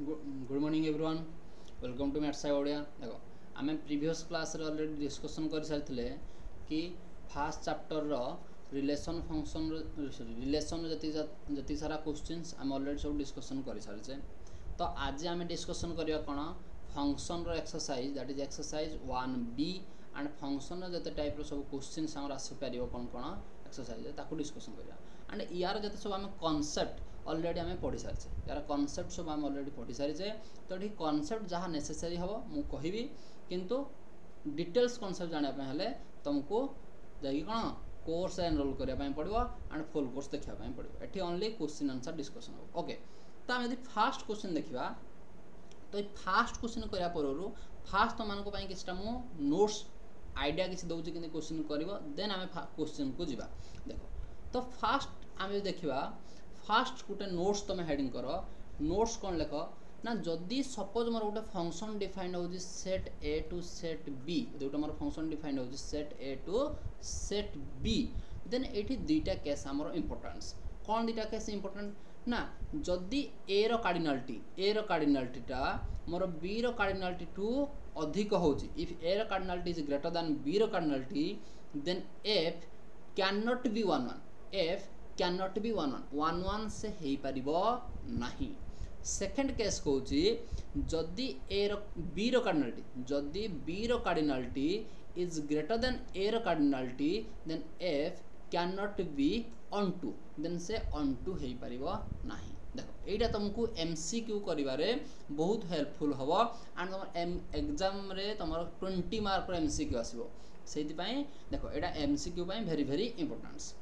Good morning everyone welcome to maths Odia. देखो आम previous class रे ऑलरेडी डिस्कशन कर सारी कि फास्ट चैप्टर रो रिलेशन फंक्शन रिलेशन जति सारा क्वेश्चंस आम ऑलरेडी सब डिस्कशन कर सारी। तो आज आम डिस्कशन करवा कौन फंक्शन रो exercise that is exercise 1B and function रो जते टाइप रो सब क्वेश्चंस आम आसी पार कौन कौन एक्सरसाइज ताको डिस्कसन करवा एंड यार जते सब आम कॉन्सेप्ट ऑलरेडी आम पढ़ी सारी यार कॉन्सेप्ट सब आम ऑलरेडी पढ़ी सारी। तो ये कॉन्सेप्ट जहाँ नेसेसरी हम मु कहबी किंतु डिटेल्स कॉन्सेप्ट जानापी हेले तुमको जाकि कौन कोर्स एनरोल करने पड़ो एंड फुल कोर्स देखा पड़ो। ये ओनली क्वेश्चन आंसर डिस्कसन हो। ओके तो आम यदि फास्ट क्वेश्चन देखा तो ये फास्ट क्वेश्चन करने पर फास्ट तुम किसी मु नोट्स आइडिया किसी दूसरी कि क्वेश्चन कर देन आम क्वेश्चन को जीवा। देखो तो फास्ट आम देखा फास्ट गोटे नोट्स तुम हेडिंग कर नोट्स कौन लेख ना जदि सपोज मोर गोटे फंक्शन डिफाइंड हो set A to set B गोटे मोर फंक्शन डिफाइंड हो set A to set B then ये दुईटा केस आमर इंपोर्टेंस कौन दुईटा केस इंपोर्टेंट ना जदि ए रो कार्डिनालिटीटा मोर बी रो कार्डिनालिटी टू अधिक होची इफ ए रो cardinality is greater than B रो cardinality then F can not be 1 1 F can not be 1 1 1 1 से हेई परिबो नाही। सेकंड केस कहूची जदि ए रो बी रो कार्डिनालिटी जदि बी रो cardinality is greater than A रो cardinality then F can not be onto then say onto हेई परिबो नाही। देखो एटा तुमको एमसीक्यू करिवारे बहुत हेल्पफुल हबो एंड तुम एग्जाम रे तुमर 20 मार्क रो एमसीक्यू आसीबो सेति पई देखो एटा एमसीक्यू पई वेरी वेरी इंपोर्टेंस।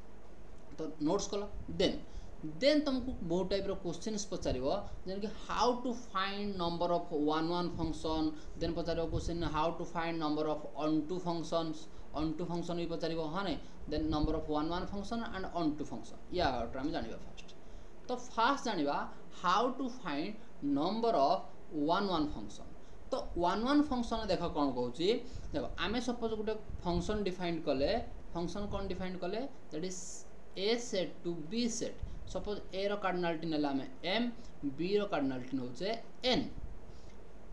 तो नोट्स कल देन तुमको बहुत टाइप रो क्वेश्चंस पचारिबो जेन कि how to find number of 1 1 function then पचारिबो question how to find number of onto function भी पचारिबो हां नै then number of 1 1 function and onto function या हम जानिबा फास्ट। तो फास्ट जानिबा how to find number of 1 1 function. तो 1 1 फंक्शन देखो कौन कहूची देखो आमे सपोज गोटे फंक्शन डिफाइन कले फंक्शन कौन डिफाइन कले that is A set to B set suppose A रो कार्डिनालिटी नेला आमे m b रो कार्डिनालिटी नउचे n।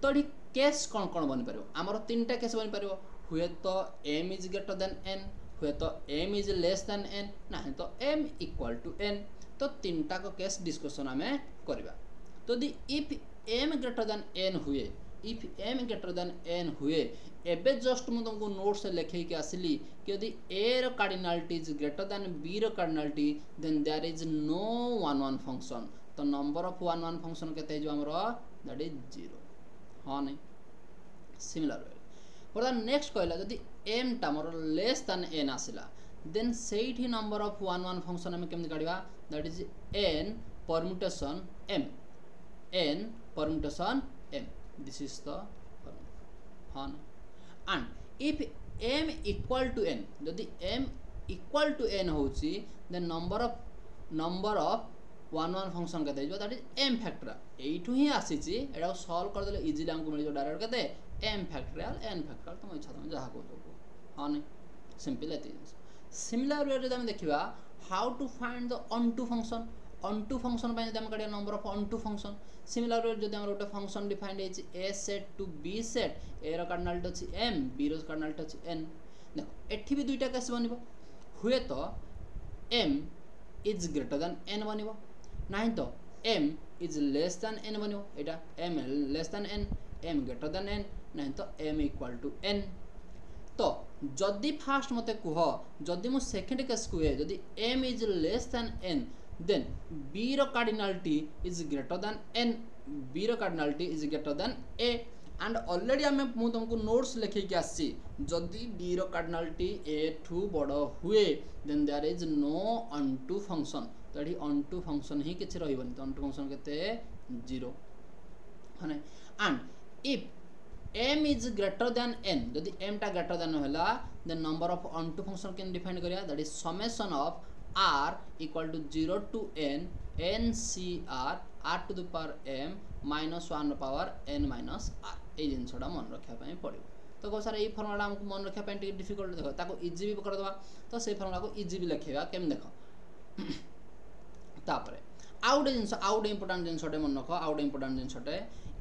तो ये केस कौन कौन बनि परिबो हमर तीनटा केस बनि परिबो हुए तो m is greater than n हुए तो m is less than n ना तो m इक्वल टू n। तो तीनटा को केस डिस्कशन आमे करबा। तो दी if m greater than n हुए if m greater than n हुए एबे जस्ट मु तुमको नोट्स लिखे के आसली कि यदि a रो cardinality is greater than b रो cardinality then there is no 1 1 function. तो नंबर ऑफ 1 1 फंक्शन केते जो हमरो दैट इज 0 हां नै similar way for the next कहला यदि m टा मोर लेस देन n आसिला देन सेठी नंबर ऑफ 1 1 फंक्शन हम केमि काढिबा that is n permutation m this is the formula and if m equal to n जदि m equal to n होची then number of 1 1 फंक्शन केते जो that is m factorial एठू ही आसीची एडा solve कर देले इजीली हमको मिल जो डायरेक्ट केते m फैक्टोरियल n फैक्टोरियल तुम इच्छा तुम जहा को दो हां नै सिंपल एति। सिमिलर वे रे हम देखिबा how to find the onto function onto function पे हम काढिया number of onto function similar way जदि हम गोटे फंक्शन डिफाइंड है A set to B set A रो कार्डिनालिटी अछि m b रो कार्डिनालिटी अछि n। देखो एठी भी दुईटा केस बनिबो हुए तो m is greater than n बनिबो नाही तो m is less than n बनिबो Etah m less than n m greater than n नाही तो m इक्वल टू n। तो जदि फास्ट मते कुह जदि मु सेकंड केस कुए जदि m is less than n then b रो cardinality is greater than n b रो cardinality is greater than a and already आमे मु तुमको नोट्स लिखे के आसी जदि b रो कार्डिनालिटी a ठू बड़ हुए then there is no onto function. तो एठी ऑन टू फंक्शन ही किछ रहिबनी तो ऑन टू फंक्शन केते 0 हने and if m is greater than n जदि m टा ग्रेटर देन होला then number of onto function can define करिया that is summation of r equal to 0 to n ncr r to the power m minus 1 power n minus r ए जिनसडा मन रखा पई पड़िबो। तो को सारा ए formula हमको मन रखा पई डिफिकल्ट देखो ताको इजी भी कर दवा तो से फार्मूला को इजी भी लिखेबा केम देखो तापरे आउटे जिनस आउटे इंपोर्टेंट जिनसटे मन रख आउटे इंपोर्टेंट जिनसटे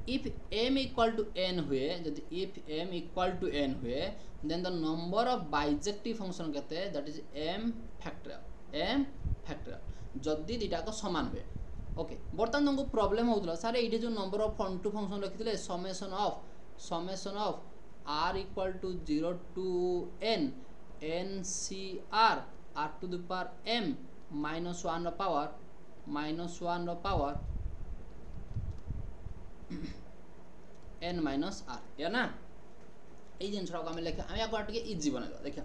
if m equal to n हुए जदि if m equal to n हुए then the number of bijective function केते दैट इज m फैक्टोरियल जदि दीटा को समान हुए ओके बर्तमान तुमको प्रॉब्लम होतला सर एठी जो number of onto function रखितले summation of r equal to 0 to n ncr r to the power m minus 1 रो पावर n माइनस r या ना এই জিনিসটা আমি লেখা আমি একবার টিকে ইজি বানাইবা দেখা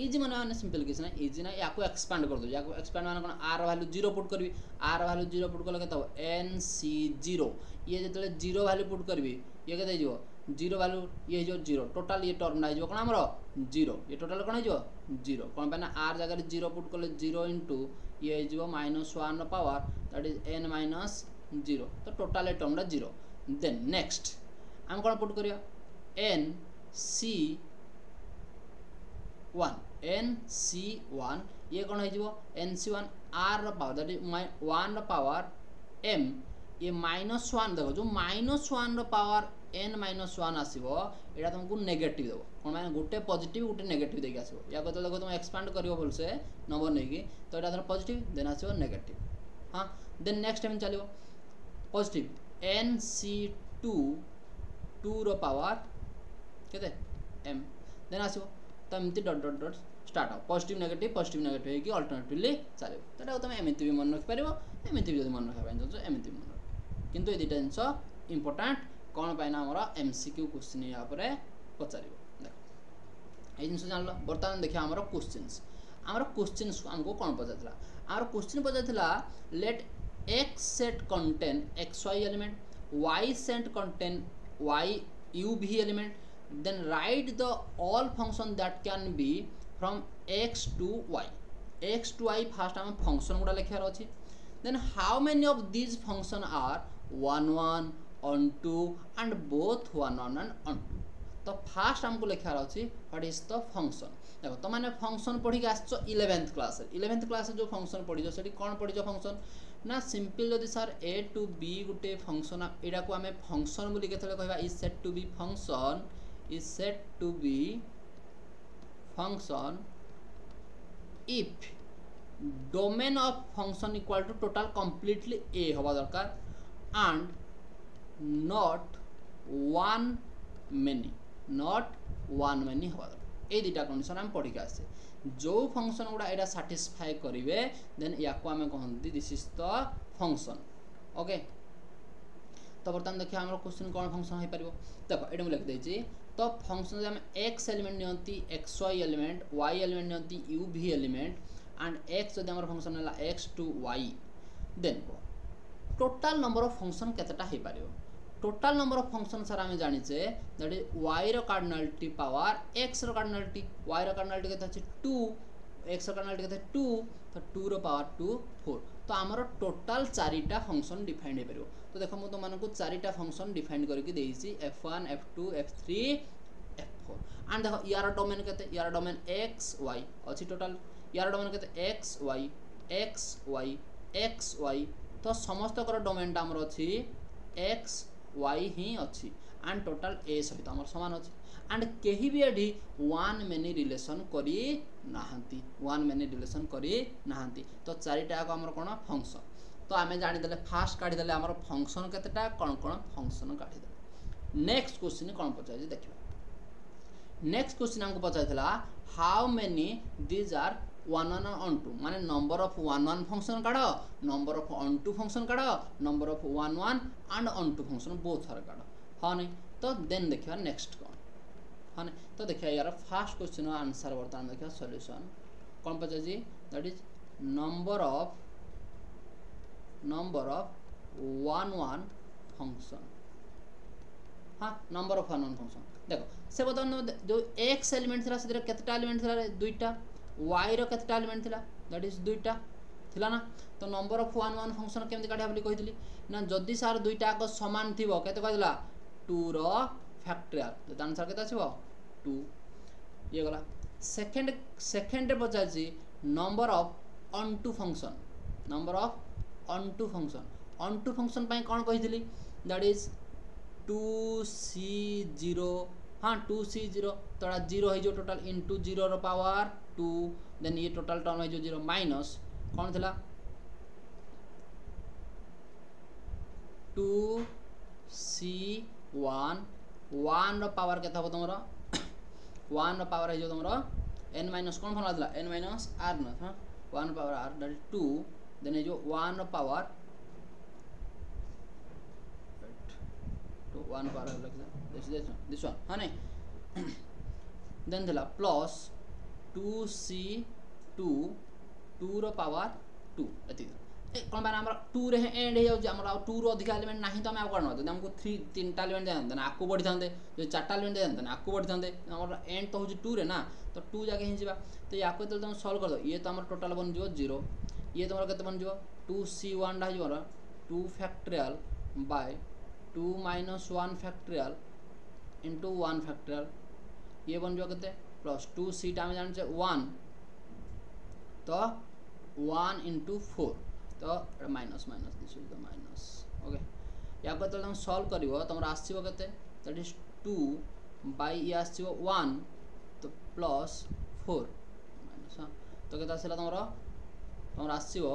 ইজি মানে সিম্পল কিছু না ইজি না ইয়াকু এক্সপ্যান্ড कर दो याकू एक्सपैंड माने कोन r वैल्यू 0 पुट करबी r वैल्यू 0 पुट करले केता हो nc0 ये जेतले 0 वैल्यू पुट करबी ये केते हिजो 0 वैल्यू ये हिजो 0 टोटल ये टर्म ना हिजो कोन हमरो 0 ये टोटल कोन हिजो 0 कोन पाना r जगह 0 पुट करले 0 इनटू ये हिजो -1 रो power that is n minus 0 तो टोटल ये टर्म रा 0 देन नेक्स्ट हम कोन पुट करिया nc1 ये कौन हो nc1 r power that is 1 power m ये -1 देखो जो -1 पावर n -1 आसीबो एटा तुमको नेगेटिव देबो कोन माने गोटे पॉजिटिव गोटे नेगेटिव देके आसीबो या को देखो तुम एक्सपांड करियो बोल से नंबर नै की तो एटा धर पॉजिटिव देन आसीबो नेगेटिव हां देन नेक्स्ट टाइम चलियो पॉजिटिव nc2 2 रो पावर केते m देन आसीबो तो एमती डॉट डॉट डॉट स्टार्ट हो पॉजिटिव नेगेटिव है कि अल्टरनेटिवली चलियो तटा तुम एमती भी मन रख परिबो एमती भी जदी मन रखा पाइन तो एमती मन रख किंतु ए दिटा जिंस इंपोर्टेंट कोन पाइना हमर एमसीक्यू क्वेश्चन या परे पचारिबो देखो ए जिंस जानलो बर्तमान देखिया हमर क्वेश्चंस हमको कोन पचातला हमर क्वेश्चन पचातला let x set contain xy element y set contain y u v element then write the all function that can be from x to y first हम function गुडा लिखियार अछि then how many of these function are 1 1 on 2 and both 1 1 and on 2 तो fast हमको लिखार अछि what is the function देखो तो माने function पढी के आछो 11th क्लास जो फंक्शन पढिजो सेठी कोन पढिजो फंक्शन ना सिंपल जदि सर a to b गुटे फंक्शन एडा को हमें फंक्शन बोली केतले कहबा is set to B function if domain of function equal to total completely a होबा दरकार and not one many होबा दरकार ए दिटा कंडीशन हम पढी के आसे जो फंक्शन गुडा एडा सैटिस्फाई करिवे देन याको हमें कहंती this is the function okay तो बर्तमान देखिए हमर क्वेश्चन कोन फंक्शन होई परिबो देखो एडा लिख देछि तो फंक्शन जे हम x एलिमेंट नियंती xy एलिमेंट y एलिमेंट नियंती u v element and x जदि हमर फंक्शन हला x to y then total number of function केतेटा होई परिबो टोटल नंबर ऑफ फंक्शन सर हमें जानि छे दैट इज y रो कार्डिनलिटी पावर x रो कार्डिनलिटी y रो कार्डिनलिटी केते अछि 2 x रो कार्डिनलिटी केते 2 तो 2 रो पावर 2 4 तो हमर टोटल चारिटा फंक्शन डिफाइंड हे परिबो तो देखो मु तो मानको चारिटा फंक्शन डिफाइंड करके देइछि f1 f2 f3 f4 and देखो यार डोमेन केते यार डोमेन x y अछि टोटल यार डोमेन केते x y तो समस्त कर डोमेन हमर अछि x y ही अछि एंड टोटल a सहित हमर समान अछि एंड केही भी एडी वन मेनी रिलेशन करी नाहंती तो चारिटा को हमर कोन फंक्शन तो आमे जानि देले फास्ट काढी देले हमर फंक्शन केतेटा कोन फंक्शन काढी देले नेक्स्ट क्वेश्चन कोन पचाइ देखिबा नेक्स्ट क्वेश्चन हमको पचाइतला how many these are 1 1 on 2 माने नंबर ऑफ 1 1 फंक्शन काढो नंबर ऑफ on 2 फंक्शन काढो number of 1 1 and on 2 function both हर काढो हां नहीं तो देन देखिबा नेक्स्ट कोन हां नहीं तो देखिया यार फर्स्ट क्वेश्चन आंसर बर्तमान देखिया सॉल्यूशन कोन पचा जी that is number of 1 1 function हां नंबर ऑफ 1 1 फंक्शन देखो से बतन जो x एलिमेंट थिला से केतेटा एलिमेंट थिला दुईटा y रो केतेटा एलिमेंट थिला दैट इज दुईटा थिला ना तो नंबर ऑफ 1 1 फंक्शन केमति काढिया बोली कहितली ना जदी सार दुईटा को समान थिबो केते कहला 2 रो फैक्टोरियल तो आंसर केते आछिबो 2 ये गला सेकंड रे बचा जी number of onto function number of onto function पाई कौन कही दैट इज 2c0 हाँ 2c0 तोड़ा 0 हो टोटल इंटू 0 रो पावर 2 देन ये टोटल टर्म हो 0 माइनस कौन थिला 2c1 1 रो पावर केता हो तुमरो 1 रो पावर हो तुमरो n माइनस कौन फॉर्मूला थिला n माइनस r न हां 1 रो power r that is 2 then ये जो 1 रो पावर 1 पावर this one हाँ नहीं देन दिला प्लस 2c2 2 रो पावर 2 एति कौन बार हमरा 2 रे एंड हे जाउ हमरा 2 रो अधिक एलिमेंट नहीं तो हम आ करन जदि हमको 3 टा एलिमेंट देन आकु बढ़ी थांदे जो 4 टा एलिमेंट देन आकु बढ़ी थांदे हमरा एंड तो हो 2 रे ना तो 2 जाके ही जीवा तो याको तो तुम सॉल्व कर दो ये तो हमरा टोटल बन जिवो 0 ये तुम्हारा केते बन जिवो 2c1 डा जिवो 2 factorial by 2 minus 1 factorial into 1 factorial ये बन जाओ कहते प्लस 2 c टाइम जान 1 तो 1 इंटू 4 तो minus minus this is the minus okay या को तुम सॉल्व करिवो तुमरा आसीबो कहते दैट इज 2 बाय ये आसीबो 1 तो प्लस 4 माइनस हां तो केता आसीला तुमरा आसीबो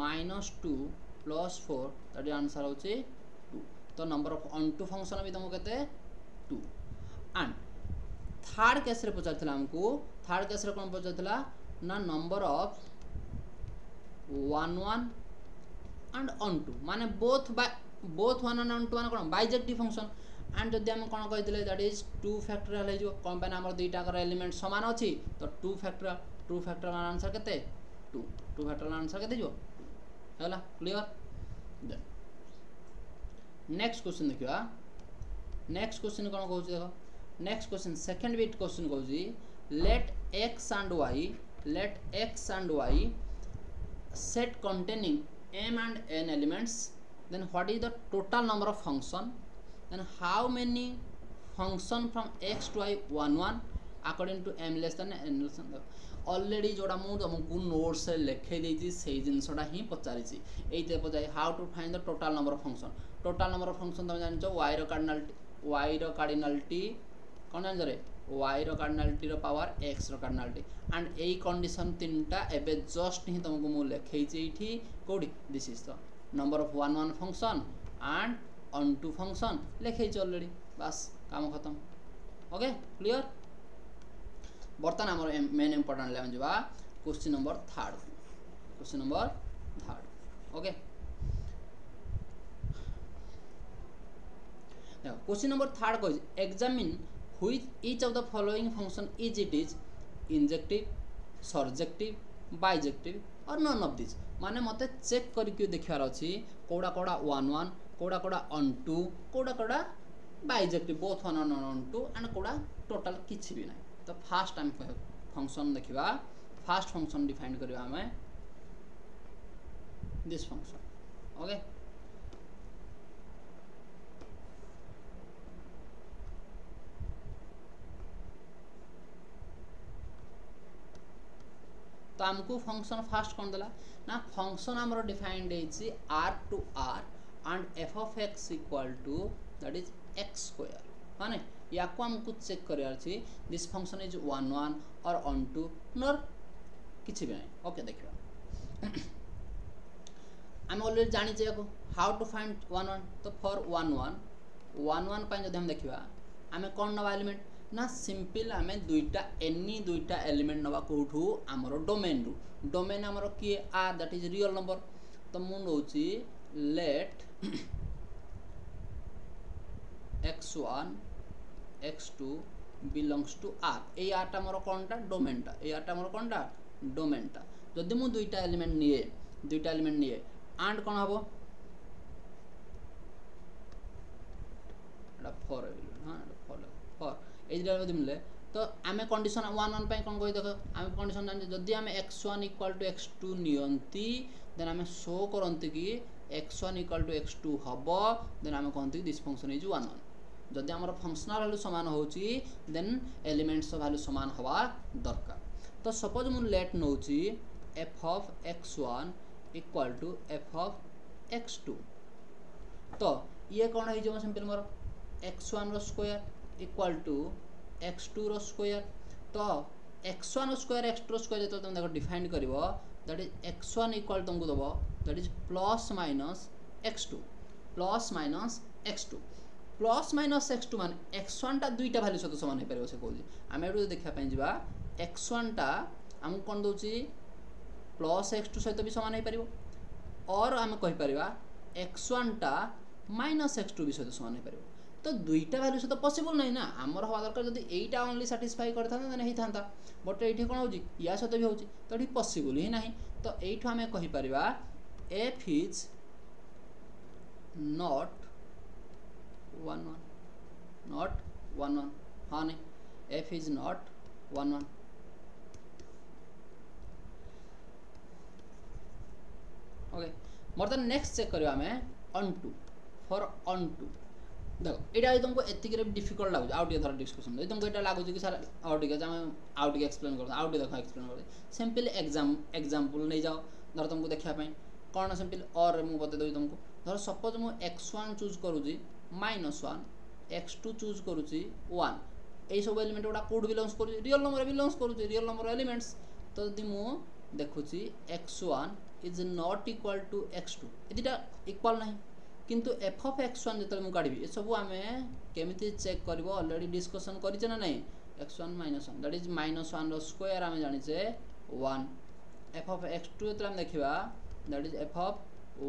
-2 प्लस 4 दैट आंसर होची 2 तो नंबर ऑफ ऑनटू फंक्शन भी तुमको कहते 2 एंड थर्ड केस रे पचार थिला हमको थर्ड केस रे कोन पचार थिला ना नंबर ऑफ 1 1 एंड ऑनटू माने बोथ 1 एंड ऑनटू माने कोन बाइजेक्टिव फंक्शन एंड जदि हम कोन कहितले दैट इज 2 फैक्टोरियल हे जो कोन पे हमर दुईटा कर एलिमेंट समान अछि तो 2 फैक्टोरियल आंसर केते 2 फैक्टोरियल आंसर केते जो होला क्लियर देन नेक्स्ट क्वेश्चन देखिवा नेक्स्ट क्वेश्चन कोन कहू देखो next question second bit question कहू जी let x and y set containing m and n elements then what is the total number of function then how many function from x to y 1 1 according to m less than n less than already जोड़ा मु तुमको notes लिखे देछि से जिनसटा ही पचारि छि एते पचाइ how to find the total number of function तुम जान छ y रो कार्डिनलिटी कोन जान रे y रो कार्डिनलिटी रो पावर x रो कार्डिनलिटी एंड एई कंडीशन तीनटा एबे जस्ट ही तुमको मु लिखै छि एठी कोडी this is the number of 1 1 function and onto function लिखै छि ऑलरेडी बस काम खत्म ओके क्लियर बर्तन हमर मेन इंपोर्टेंट लेवन जबा question number 3 okay now question number 3 goes examine which each of the following function is it is injective surjective bijective or none of these माने मते चेक करके देखियार अछि कोडा कोडा 1 1 कोडा कोडा on 2 कोडा bijective both 1 and on 2 and कोडा टोटल किछि भी नै तो फास्ट टाइम फंक्शन देखिबा फास्ट फंक्शन डिफाइन करबा हमें दिस फंक्शन ओके तो हमको फंक्शन फास्ट कौन देला ना फंक्शन हमरो डिफाइंड है r to r and f of x equal to that is x square माने या को हमको चेक करियार छी दिस फंक्शन इज 1 1 और on 2 नर किछि भी नै ओके देखिबा हम ऑलरेडी जानि छै को हाउ टू फाइंड 1 1 तो फॉर 1 1 पय जदि हम देखिबा हमें कोन नवा एलिमेंट ना सिंपल आमे दुईटा एलिमेंट नवा कोठू हमरो डोमेन हमरो की R that is real number तो मु नउची let x1 x2 belongs to r ए r टा हमरो कोनटा डोमेनटा ए r टा हमरो कोनटा डोमेनटा जदि मु दुईटा एलिमेंट निये एंड कोन हबो एटा फॉर एलिमेंट हां एटा फॉर एजरा जदि मिले तो आमे कंडीशन 1 1 पय कोन कहि देखो आमे कंडीशन जान जदि आमे x1 = x2 नियंती देन आमे शो करंती कि x1 = x2 हबो देन आमे कहंती दिस फंक्शन इज 1 1 जदि हमर फंक्शनल वैल्यू समान होची देन एलिमेंट्स वैल्यू समान हवा दरकार तो सपोज मु लेट नउची f of x1 equal to F of x2 तो ये कौन हो सिंपल मोर x1 रो स्क्वायर इक्वल टू x2 रो स्क्वायर तो x1 रो स्क्वायर x2 रो स्क्वायर जो तुम देखो डिफाइन करिवो दैट इज x1 इक्वल तुमको दबो that is plus minus x2 plus minus x2 plus minus x2 मान x1 टा दुईटा वैल्यू सहित समान हो पारे से कहूँ आम एटू देखा जावा x1 टा आमको कौन दूसरी प्लस x2 सहित भी सामान हो पार और आम कहीपर x1 टा माइनस x2 भी सहित सामान हो पार तो दुईटा वैल्यू सहित पॉसिबल नहीं ना आमर हवा दरकार जब यहीटा ओनली साटिस्फाई करता होता बट ये कौन हो या सहित भी होती तो ये पॉसिबल ही ना तो यू आम कहीपर एफ इज नॉट 1 1 नॉट 1 1 हाँ नहीं एफ इज नॉट 1 1 ओके मोर द नेक्स्ट चेक करियो आमे onto for onto देखो एटा तुमको एतिक रे डिफिकल्ट लागो आउट थोड़ा डिस्कशन दे तुमको एटा लागो कि सर आउट के हम आउट के एक्सप्लेन कर आउट देखो एक्सप्लेन कर सिंपल एग्जांपल नहीं जाओ धर तुमको देखा पई कोन सिंपल और मु बते दई तुमको धर सपोज मु x1 चूज करूजी -1 x2 चूज करूची 1 ए सब एलिमेंट गुडा कोड बिलोंग्स करू रियल नंबर बिलोंग्स करू रियल नंबर एलिमेंट्स तो यदि मु देखुची x1 is not equal to x2 एदिटा इक्वल नहीं किंतु f ऑफ x1 जतले मु काढबी ए सब आमे केमिति चेक करबो ऑलरेडी डिस्कशन करिचे ना नहीं x1 -1 दैट इज -1 रो स्क्वायर आमे जानि छे 1 f ऑफ x2 जतले हम देखिबा that is f of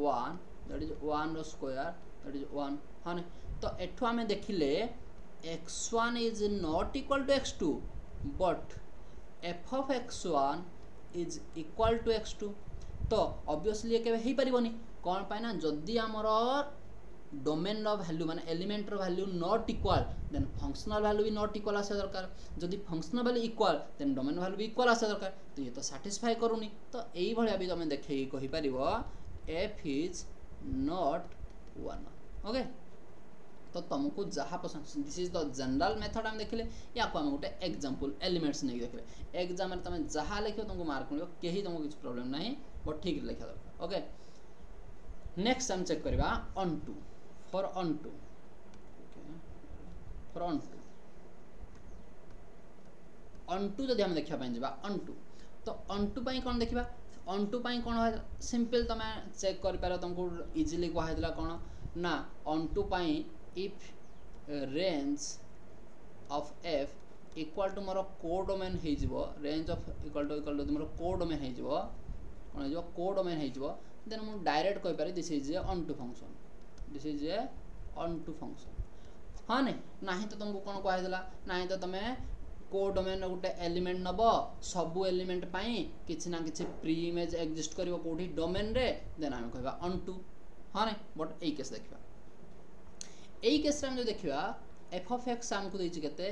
1 that is 1 रो स्क्वायर दैट इज 1 हां तो एठो आमे देखिले x1 is not equal to x2 but f of x1 is equal to x2 तो ऑब्वियसली के ही परिबनी कौन पाए ना जदि आमर डोमेन रो वैल्यू माने एलिमेंट रो value not equal then functional value भी नॉट इक्वल आसे दरकार जदि functional value equal then domain value भी इक्वल आसे दरकार तो ये तो सैटिस्फाई करूनी तो एई भलिया भी तुम देखै कहि परिबो f इज नॉट 1 ओके तो तुमको जहाँ पसंद this is the general method हम देखले या को हम गोटे एग्जांपल एलिमेंट्स नहीं देखले एग्जाम में तुम जहाँ लिखो तुमको मार्क मिलो कहीं तुमको कुछ प्रॉब्लम नहीं बट ठीक लिखा दरकार ओके नेक्स्ट हम चेक करबा onto for onto for onto जदि हम देखा पाइन जबा ऑन टू तो ऑन टू पई कोन देखिबा ऑन टू पई कोन हो सिंपल तुम चेक कर पारो तुमको इजीली को हाइदला कोन ना ऑन टू पई if range of f equal to मोर कोडोमेन हे जिवो रेंज ऑफ इक्वल टू मोर कोडोमेन हे जिवो कोन जिवो कोडोमेन हे जिवो देन मु डायरेक्ट कहि पारे this is a onto function this is a onto function हां नहीं तो तुमको कोन कहै देला नहीं तो तमे कोडोमेन गोटे एलिमेंट नबो सब एलिमेंट पई किछि ना किछि प्री इमेज एग्जिस्ट करिवो कोठी डोमेन रे देन हम कहबा ऑन टू हां बट एई केस देखबा एई केस हम जो देखिबा f ऑफ x हमको देछि केते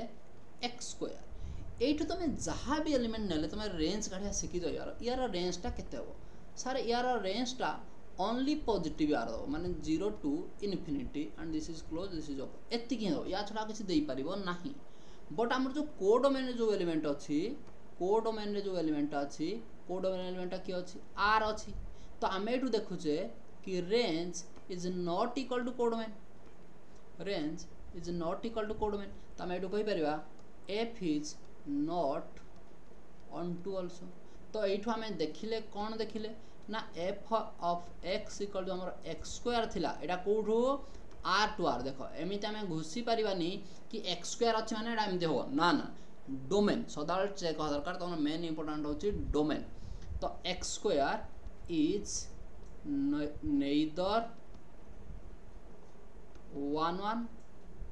x स्क्वायर एठो तमे जहा भी एलिमेंट नेले तमे रेंज काढिया सिखि जाय यार रेंज टा केते हो सर यार रेंज टा ओनली पॉजिटिव यार माने 0 to infinity and this is close this is open एति कि हो या छोड़ा किछि देई परिबो नाही बट हमर जो कोडोमेन रे जो एलिमेंट अछि कोडोमेन रे जो एलिमेंट अछि कोडोमेन एलिमेंट की अछि r अछि तो हमें एठो देखु जे कि range is not equal to codomain range is not equal to codomain तो हम एटू कहि परिबा f is not onto also तो एठू हमें देखिले कोन देखिले ना f of x equal to हमर x स्क्वायर थिला एटा कोठू r टू r देखो एमिति हमें घुसी परिबानी कि x स्क्वायर अछि माने एटा एमिति हो ना ना डोमेन सदाल चेक हो दरकार तो मेन इंपोर्टेंट होची डोमेन तो x square is neither 1 1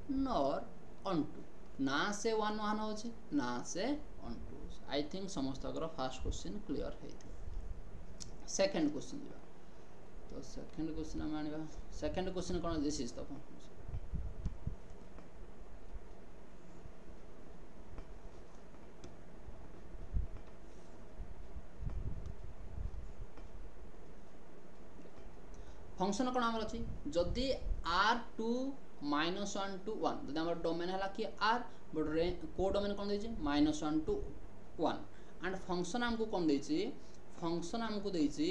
nor on 2 ना से 1 1 होची ना से on 2 आई थिंक समस्त अगर फर्स्ट क्वेश्चन क्लियर है सेकंड क्वेश्चन दिबा तो सेकंड क्वेश्चन हम आनिबा सेकंड क्वेश्चन कोन दिस इज द फंक्शन कोन हमर अछि जदी r2 -1 to 1 जदी हमर डोमेन हला कि r बट को डोमेन कोन दैछि -1 to 1 एंड फंक्शन हमको कोन दैछि फंक्शन हमको दैछि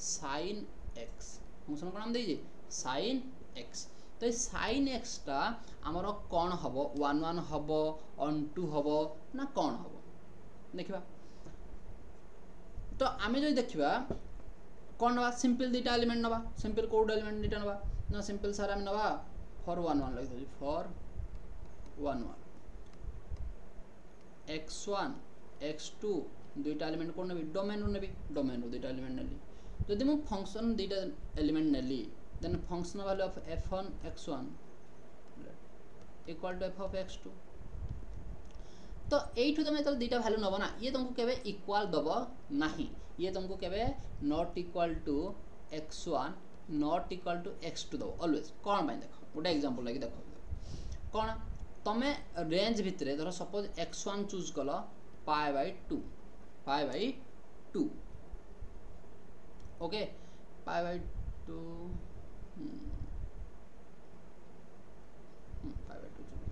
sin x फंक्शन कौन देइए sin x तो ये sin x टा आमर कौन हम 1 1 हम 1 2 हम ना कौन हम देखा तो आम जो देखा कौन ना सिंपल दुटा एलिमेंट नवा सिंपल कोड एलिमेंट दुटा नवा ना सिंपल सारा आम नवा फॉर 1 1 लिखि फॉर 1 1 x1 x2 दुईटा एलिमेंट कौन नेबी डोमेन रू नेबी डोमेन रू दुईटा एलिमेंट नेली जदि मु फंक्शन दुईटा एलिमेंट नेली then function value of f1 x1 equal to f of x2 तो एठू तुम तो दुईटा वैल्यू नब ना ये तुमको केबे इक्वल दब नाही ये तुमको केबे not equal to x1 not equal to x2 दब ऑलवेज कौन पाई देखो गोटे एग्जांपल लगी देखो कौन तमे रेंज भितरे धर सपोज x1 चूज कल pi by 2 okay pi by 2 pi by 2 choose कल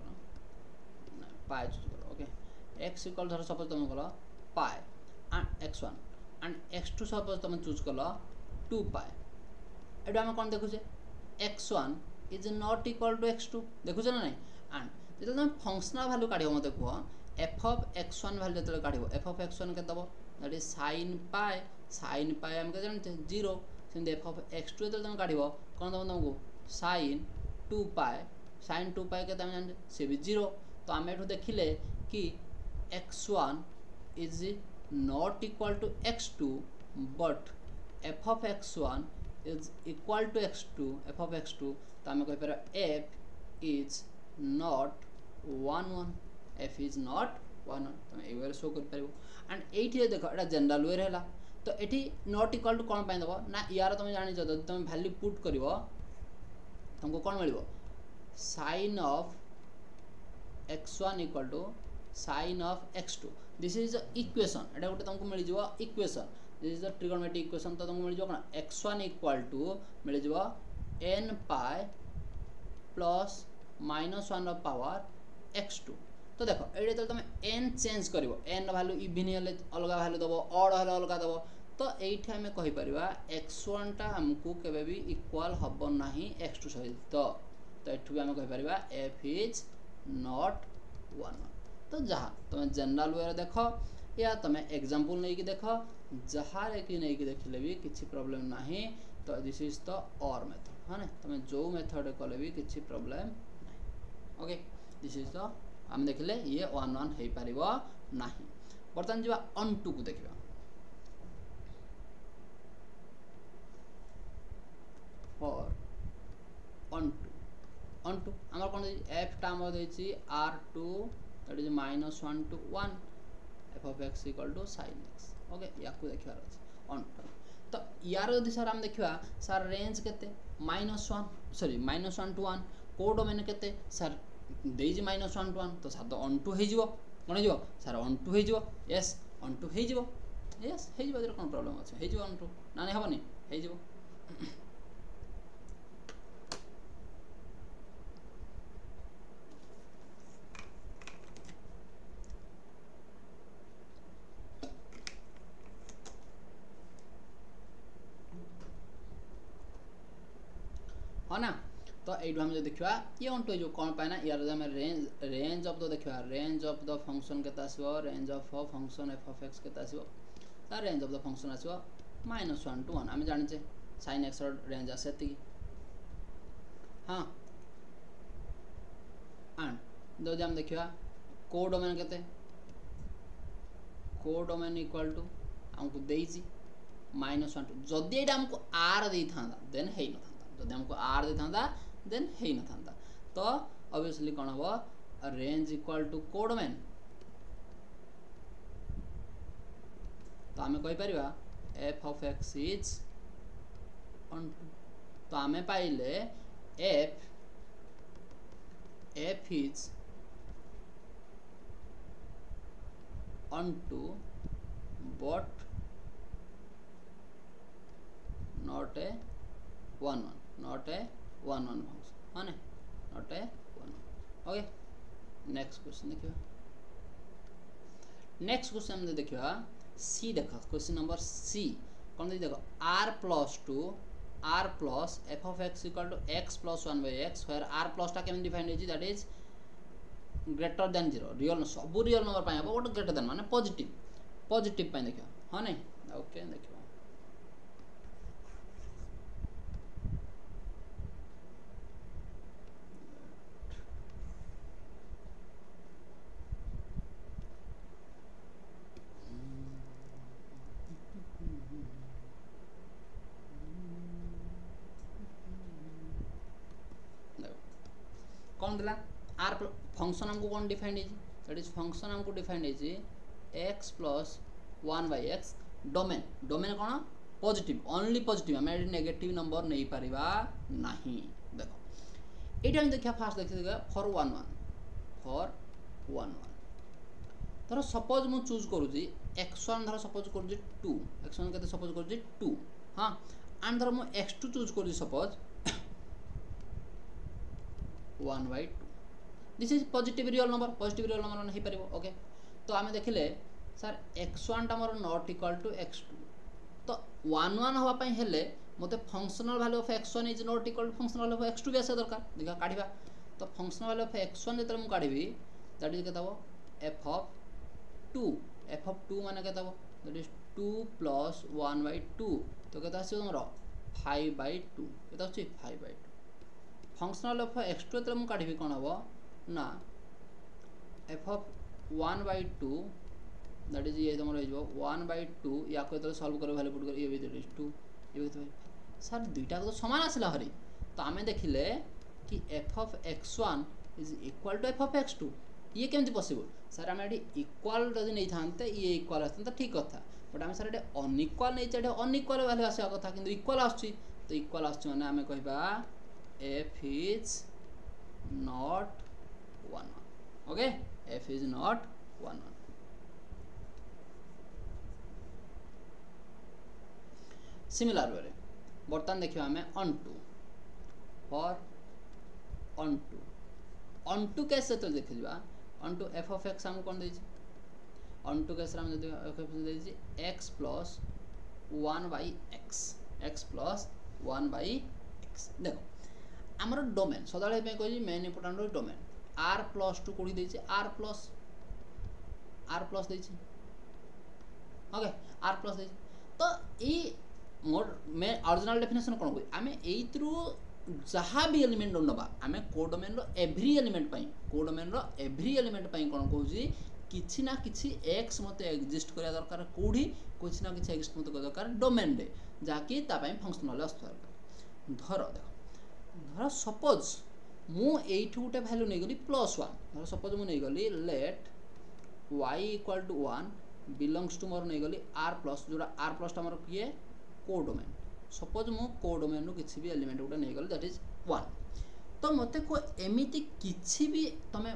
ना पाई चूज कल ओके x इक्वल धर सपोज तुम कल pi and x1 and x2 suppose तुम चूज कल 2 पाई एटा हम कोन देखुचे x1 is not equal to x2 देखुचे ना नहीं एंड जो तुम फंक्शनल वैल्यू काढियो मते को f of x1 वैल्यू जतले काढियो f of x1 के दबो दैट इज sin pi हम के जानते 0 सिंदे f of x2 जतले तुम काढियो कोन दबो तुमको sin 2 pi के तुम जानते से भी 0 तो हम एठो देखिले कि x1 is not equal to x2 but f of x1 is equal to x2 f of x2 तो हम कहि पर f is not 1 1 f is not 1 1 तुम एवर शो कर परबो एंड एठी देखो एटा जनरल वे रहला तो एठी नॉट इक्वल टू कोन पाई दबो ना यार तुम जानि जदि तुम वैल्यू पुट करिवो तुमको कोन मिलिवो sin of x1 equal to sin of x2 this is the equation एटा गोटे तुमको मिल जिवो equation this is the trigonometric equation तो तुमको मिल जिवो कोन x1 equal to मिल जिवो n pi plus minus 1 of power x2 तो देखो एडे तो तुम n चेंज करिवो n वैल्यू इवन हेले अलगा वैल्यू दबो ऑड हेले अलगा दबो तो एठी हमें कहि परिबा x1 टा हमकु केबे भी इक्वल हबो नाही x2 सहित तो एठु भी हम कहि परिबा f is not 1 1 तो जहाँ तुम जनरल वे देखो या तुम एग्जांपल नहीं कि देखो जहाँ कि नहीं कि देखले भी किसी प्रॉब्लम नहीं तो दिस इज द और मेथड है ना तुम जो मेथड कले भी किसी प्रॉब्लम नहीं ओके दिस इज द हम देखले ये 1 1 हे परिबो नाही बर्तन जीवा ऑन टू को देखिबा फॉर ऑन टू हमर कोन f टा हम देछि r2 that is -1 to 1 f of x equal to sin x okay याकू देखिबार अछि ऑन तो यार यदि सर हम देखिबा सर रेंज केते -1 to 1 को डोमेन केते सर देइज -1 to 1 तो सर ऑन टू हे जिवो कोन हे जिवो सर ऑन टू हे जिवो यस ऑन टू हे जिवो यस हे जिवो कोन प्रॉब्लम अछि हे जिवो ऑन टू ना नै हबनी हे जिवो है ना तो एडू हम जो देखिबा ये ऑन टू जो कोन पाए ना यार हम रेंज ऑफ द देखिबा रेंज ऑफ द फंक्शन केता आसीबो range of function f of x केता आसीबो ता रेंज ऑफ द फंक्शन आसीबो -1 to 1 हम जानि छे sin x रो रेंज आसेति हां एंड दो हम देखिबा को डोमेन केते को डोमेन इक्वल टू हमको देइछि -1 to जदि एटा हमको r देइ थांदा देन हेइ न जदि हमको r दे थांदा देन हेइ न थांदा तो ऑब्वियसली कोन हबो रेंज इक्वल टू कोडमेन तो हमें कहि परिबा f of x is on तो हमें पाइले f is on to but not a 1 1 not a 1 1 function है ना not a 1 1 okay next question देखियो नेक्स्ट क्वेश्चन हम देखियो सी देखो क्वेश्चन नंबर सी कौन देखो r plus f of x equal to x plus 1 by x where r plus टा केमन डिफाइन होची that is greater then 0 real सब रियल नंबर पाए हबो बट ग्रेटर देन माने पॉजिटिव पाए देखियो हां नै ओके देखियो कौन दिला आर फंक्शन हमको कौन डिफाइंड है दैट इज फंक्शन हमको डिफाइंड है x plus 1 by x domain domain कौन पॉजिटिव ओनली पॉजिटिव हम एडी नेगेटिव नंबर नहीं पारिबा नहीं देखो एटा हम देखिया फास्ट देखिया फॉर 1 धर सपोज मु चूज करूजी x1 धर सपोज करूजी 2 x1 केते सपोज करूजी 2 हां एंड धर मु x2 चूज करूजी suppose 1 by 2 this is positive real number नहीं पारिबो ओके तो आमे देखिले सर x1 टा more not equal to x2 तो 1 हवा पई हेले मते functional value of x1 is not equal to functional value of x2 बेसे दरकार देखा काढिबा तो फंक्शनल वैल्यू ऑफ x1 जेतले मु काढिबी दैट इज केता हो f of 2 माने केता हो दैट इज 2 plus 1 by 2 तो केता आसी हमरो 5 by 2 केता आसी 5 by 2 फंक्शनल ऑफ x2 तले मु काढिबी कोन हबो ना f of 1 by 2 that is ये हमरो हिजबो 1 by 2 या को तले सॉल्व करो वैल्यू पुट कर ये भी दैट इज 2 ये भी तो सर दुईटा तो समान आसिला हरी तो आमे देखिले कि f of x1 is equal to f of x2 ये केमति पॉसिबल सर आमे एडी इक्वल जदि नै थानते ये इक्वल आसते ठीक कथा बट आमे सर एडी अनइक्वल नै चेडे अनइक्वल वैल्यू आसे कथा किंतु इक्वल आछी तो इक्वल आछी माने आमे कहबा f is not 1 okay f is not 1 similar way बर्तमान देखियो हमें onto for onto कैसे तो देखिबा onto f of x हम कोन देछि onto कैसे हम जदि f of x देछि x plus 1 by x plus 1 by x देखो हमर डोमेन सदाळे पे कहै main important domain r plus 2 कोडी देछि r plus देछि ओके r plus देछि तो ई मोर मैं ओरिजिनल डेफिनेशन कोन कोइ आमे एइत्रु जहा भी एलिमेंट नबा आमे को डोमेन रो एवरी एलिमेंट पई कोन कहूजी किछि ना किछि x मते एग्जिस्ट करिया दरकार कोडी किछि ना किछि एग्जिस्ट मते दरकार डोमेन रे जाकी ता पई फंक्शनल आस्तु दरकार धर धर सपोज मु एठु गुटे वैल्यू नै गली +1 धर सपोज मु नै गली let y equal to 1 belongs to मोर नै गली r प्लस जोरा r प्लस ता मोर किए को डोमेन सपोज मु को डोमेन नु किछि भी एलिमेंट गुटे नै गली दैट इज 1 तो मते को एमिति किछि भी तमे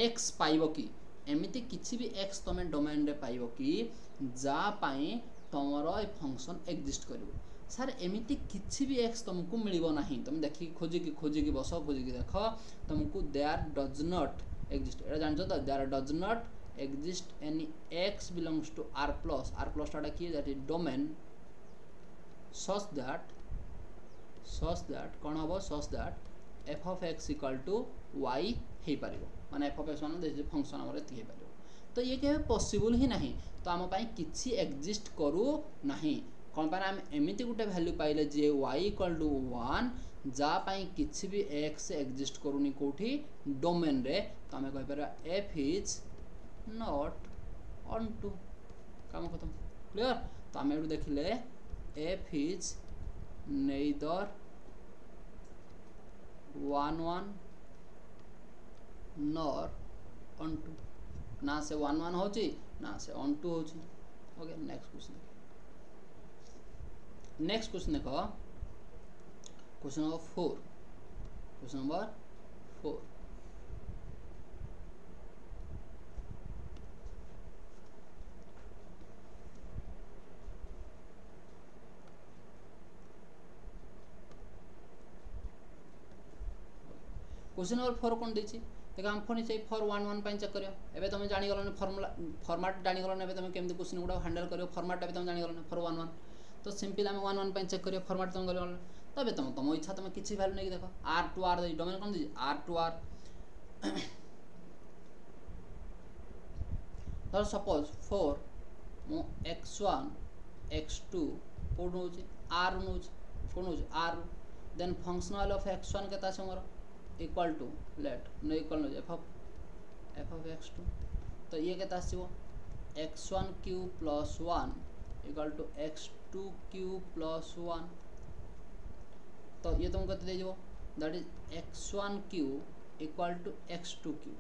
x पाइबो की एमिति किछि भी x तमे डोमेन रे पाइबो की जा पई तमरो ए फंक्शन एग्जिस्ट करिवो सर एमिति किछि भी x तुमको मिलिबो नाही तुम देखि खोजी की बस खोजी की देखो तुमको देयर डज नॉट एग्जिस्ट एटा जानछो त there does not exist any x belongs to r plus टा की that is domain such that कोन हबो such that f of x equal to y हे पारिबो माने f of x मान दे फंक्शन हमर एति हे पारिबो तो ये के पॉसिबल ही नाही तो हम पई किछि एग्जिस्ट करू नाही कोन पर हम एमिति गुटे वैल्यू पाइले जे y इक्वल टू 1 जा पई किछि भी x एग्जिस्ट करूनी कोठी डोमेन रे तो हम कहि परबा f इज नॉट onto काम खत्म क्लियर तो हम एडु देखिले f is neither 1 nor onto ना से 1 होची ना से onto होची ओके नेक्स्ट क्वेश्चन देखो क्वेश्चन नंबर 4 क्वेश्चन नंबर 4 कोन देछि देखो हम पुणी से फॉर 1 1 चेक करियो एबे तुम जानि गलन फार्मूला फॉर्मेट जानि गलन एबे तुम केमती क्वेश्चन गुडा हैंडल करियो फॉर्मेट एबे तुम जानि गलन फॉर 1 1 तो सिंपल हम 1 1 चेक करियो फॉर्मेट तुम करियो तबे तुम इच्छा तुम किछि वैल्यू नै देखो r टू r डोमेन कोन दी r टू r तो सपोज 4 मो x1 x2 कोड होची r होची कोन होची r then function value of x1 केता छै हमर इक्वल टू लेट न इक्वल न f of x2 तो ये केता आसीबो x1 cube plus 1 equal to x2 cube plus 1 तो ये तुमको केते देजो that is x1 cube equal to x2 cube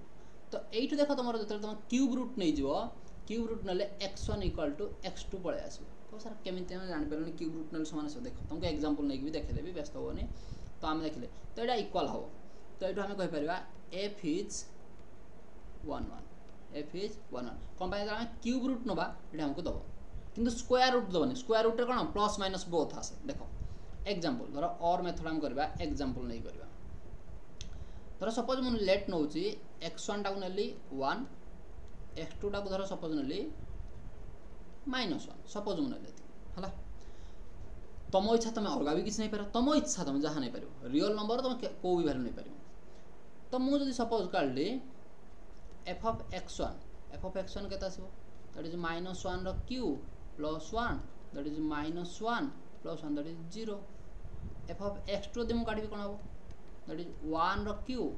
तो एइठु देखो तुमर जतले तुम क्यूब रूट नै जिवो क्यूब रूट नले x1 इक्वल टू x2 पळे आसीबो को सर केमिति हम जानि परनी क्यूब रूट नले समान आसीबो देखो तुमको एग्जांपल नै भी देखे देबी व्यस्त होनी तो हम देखले तो एटा इक्वल हो तो एठु हम कहि परबा f इज 1 1 f इज 1 1 कोन पाए हम क्यूब रूट नबा एटा हमको दबो किंतु स्क्वायर रूट दबनी स्क्वायर रूट रे कोन प्लस माइनस बोथ आसे देखो एग्जांपल धरो और मेथड हम करबा एग्जांपल नै करबा धरो सपोज मन लेट नउची x1 टाकु नेली 1 x2 टाकु धरो सपोज नेली -1 सपोज मन नेली हला तम इच्छा तुम अलगा भी किछ नै पारो तम इच्छा तुम जहा नै पारो रियल नंबर तुम को भी वैल्यू नै पारो तो मु जदी सपोज काढली f of x1 केता आसीबो दैट इज -1 रो cube plus 1 that is -1 plus 1 that is 0 f of x2 दे मु काढबी कोन हबो दैट इज 1 रो cube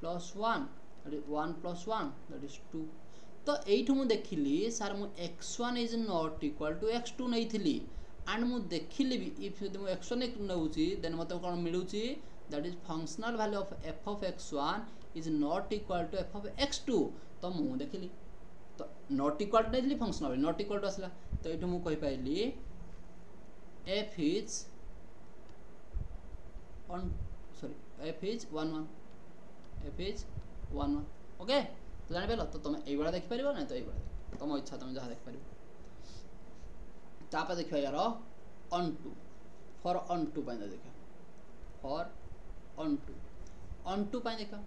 plus 1 that is 1 plus 1 that is 2 तो एइठु मु देखिली सर मु x1 is not equal to x2 नैथिली एंड मु देखिली भी इफ यदि मु x1 नउची देन मते कोन मिलुची that is functional value of f of x1 is not equal to f of x2 तो मु देखिली तो नॉट इक्वल टू नैथिली फंक्शनल नॉट इक्वल टू असला तो एठु मु कहि पाइली f is on sorry f is 1 1 f is 1 1 okay तो जानि पेलो तो तुम एई बडा देखि परिबो नै तो एई बडा तुम इच्छा तुम जहा देख परिबो तापा देखियो यार on to for on to pine देखियो for on to पाइन देखियो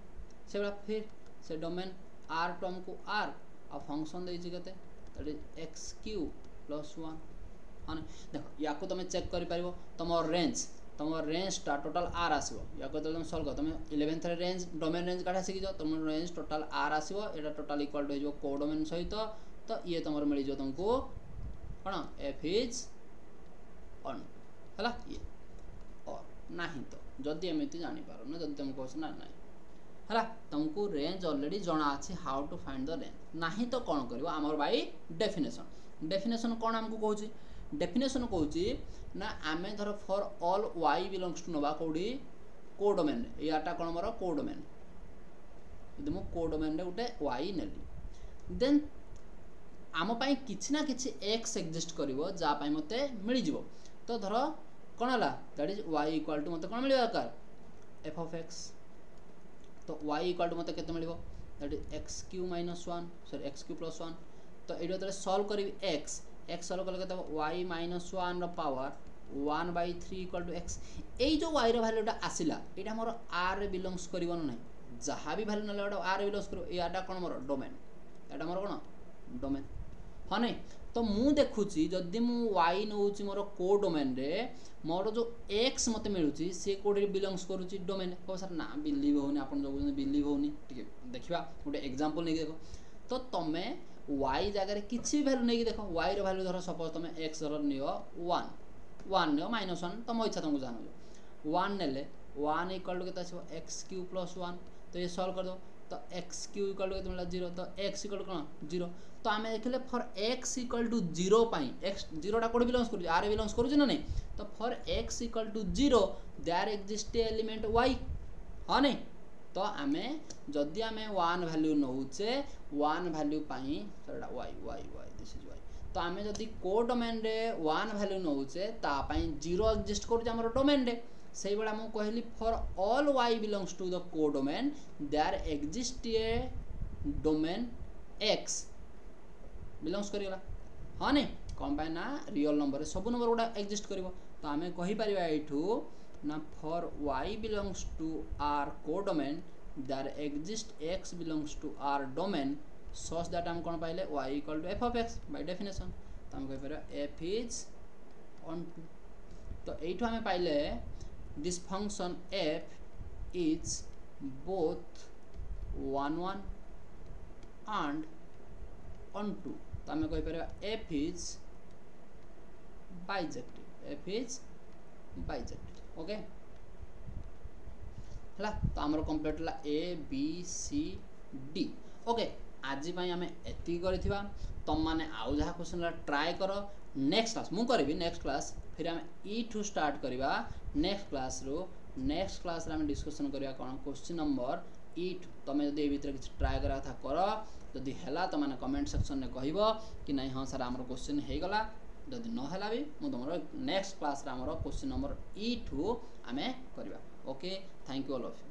से बडा फिर से डोमेन r टर्म को r आ फंक्शन देइ छि कते that is x cube plus 1 हां देखो याको तुम चेक करि परिबो तुम रेंज टा टोटल r आसीबो याको तुम सॉल्व कर तुम 11th रे रेंज डोमेन रेंज काढा सिकि जो तुम range total r आसीबो Etah total equal to जो को डोमेन सहित तो ये तुमर मिली जो तुमको कोन f इज on हला ये और नाही तो जदी एमिति जानि पारो ना जदी तुम कहछ ना नाही हला तुमको रेंज ऑलरेडी जणा अछि how to find the range नाही तो कोन करबो हमर भाई डेफिनेशन कोन हमको कहूची डेफिनेशन कहूची ना आमे धर for all y belongs to नोवा कोडी को डोमेन याटा कोन मोर को डोमेन यदि मो को डोमेन रे उटे y नेली देन आम पाई किछि ना किछि x एग्जिस्ट करिवो जा पाई मते मिली जिवो तो धर कोन हला that is y equal to मते कोन मिलियो आकार f of x तो y इक्वल टू मते केते मिलिवो that is x cube - 1 sorry x cube plus 1 तो एडो तले सॉल्व करिवि x सॉल्व करले केते y - 1 रो पावर 1/3 इक्वल टू x एई जो y रो वैल्यूटा आसिला एटा हमर r रे बिलोंग्स करिवो नै जहा भी वैल्यू नले ओटा r रे बिलोंग्स करिवो एटा कोन मोर डोमेन एटा मोर कोन डोमेन हां नै तो मु देखुची जदी मु y नउची मोर को डोमेन रे मोर जो x मते मिलुची से कोड रे बिलोंग्स करूची डोमेन को सर ना बिलीव होनी आपन जो बिलीव होनी ठीक है देखिबा गोटे एग्जांपल नै देखो तो तमे y जगह रे किछि वैल्यू नै देखो y रो वैल्यू धरो सपोज तमे x रो नियो 1 नियो -1 तम इच्छा तुमको जानो 1 नेले 1 इक्वल टू केता छो x क्यूब प्लस 1 तो ये सॉल्व कर दो तो x क्यूब इक्वल टू केते मिला 0 तो x इक्वल टू कोन 0 तो आमे देखले फॉर x इक्वल टू 0 पाई x 0 टा कोड बिलोंग्स करू r बिलोंग्स करू ना नहीं तो for x equal to 0 there exist element y हां नहीं तो आमे जदी आमे 1 वैल्यू नउचे 1 वैल्यू पाई सडा y दिस इज y तो आमे जदी को डोमेन रे 1 वैल्यू नउचे ता पाई 0 एग्जिस्ट करू हमर डोमेन रे सेही बेला मु कहली for all y belongs to the codomain there exist a domain x belongs करियला हां ने कम पाए ना रियल नंबर सब नंबर गुडा एग्जिस्ट करिवो तो आमे कहि परिबा एठू ना for y belongs to r codomain there exists x belongs to R domain such that हम कौन पाइले y equal to f of x by definition तो हम कह पारे f is on 2 तो एठो हमें पाइले this function f is both 1 1 and on 2 तो हमें कह पारे f is bijective ओके हला तो हमर कंप्लीट ला A B C D okay आज पई हमें एति करथिबा तम माने आउ जहा क्वेश्चन ला ट्राई करो नेक्स्ट क्लास मु करबी नेक्स्ट क्लास फिर हम ई टू स्टार्ट करबा नेक्स्ट क्लास रे हम डिस्कशन करबा कोन क्वेश्चन नंबर ई टू तमे जदी ए भीतर किछ ट्राई करा था करो जदी हला त माने कमेंट सेक्शन में कहबो कि नहीं हां सर हमर क्वेश्चन हे गला जदि न हला भी मु तुमरो नेक्स्ट क्लास रे हमरो क्वेश्चन नंबर ई टू आमे करबा okay thank you all of you.